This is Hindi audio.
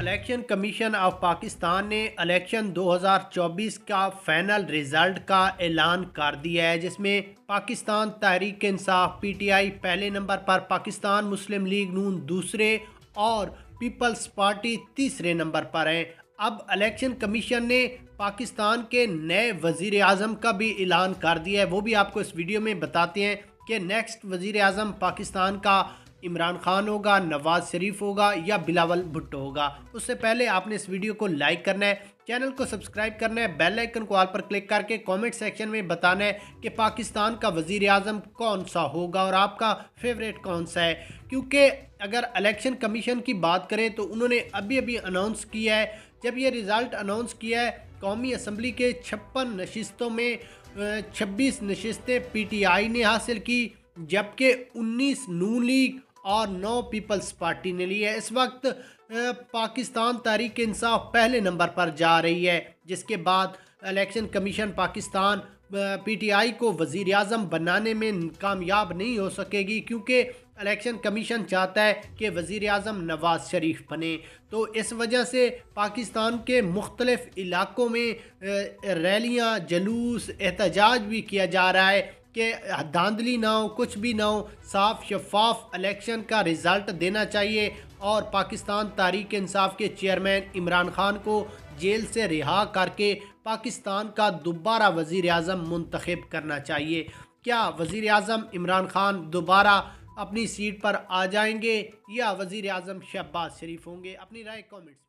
इलेक्शन कमीशन ऑफ पाकिस्तान ने इलेक्शन 2024 का फाइनल रिजल्ट का ऐलान कर दिया है, जिसमें पाकिस्तान तहरीक इंसाफ पीटीआई पहले नंबर पर, पाकिस्तान मुस्लिम लीग नून दूसरे और पीपल्स पार्टी तीसरे नंबर पर हैं। अब इलेक्शन कमीशन ने पाकिस्तान के नए वजीर आज़म का भी ऐलान कर दिया है, वो भी आपको इस वीडियो में बताते हैं कि नेक्स्ट वजीर आज़म पाकिस्तान का इमरान खान होगा, नवाज शरीफ होगा या बिलावल भुट्टो होगा। उससे पहले आपने इस वीडियो को लाइक करना है, चैनल को सब्सक्राइब करना है, बेल आइकन को ऑल पर क्लिक करके कमेंट सेक्शन में बताना है कि पाकिस्तान का वजीर आज़म कौन सा होगा और आपका फेवरेट कौन सा है। क्योंकि अगर इलेक्शन कमीशन की बात करें तो उन्होंने अभी अभी अनाउंस किया है, जब ये रिज़ल्ट अनाउंस किया है, कौमी असम्बली के 56 नशिस्तों में 26 नशिस्तें पीटीआई ने हासिल की, जबकि 19 नून लीग और 9 पीपल्स पार्टी ने ली है। इस वक्त पाकिस्तान तहरीक इंसाफ पहले नंबर पर जा रही है, जिसके बाद इलेक्शन कमीशन पाकिस्तान पीटीआई को वज़ीर आज़म बनाने में कामयाब नहीं हो सकेगी, क्योंकि इलेक्शन कमीशन चाहता है कि वज़ीर आज़म नवाज शरीफ बने। तो इस वजह से पाकिस्तान के मुख्तलिफ़ इलाकों में रैलियाँ, जुलूस, एहतजाज भी किया जा रहा है कि धांधली ना हो, कुछ भी ना हो, साफ शफाफ इलेक्शन का रिज़ल्ट देना चाहिए और पाकिस्तान तहरीक इंसाफ के चेयरमैन इमरान खान को जेल से रिहा करके पाकिस्तान का दोबारा वज़ीर आज़म मुंतखब करना चाहिए। क्या वज़ीर आज़म इमरान खान दोबारा अपनी सीट पर आ जाएंगे या वज़ीर आज़म शहबाज शरीफ होंगे? अपनी राय कमेंट्स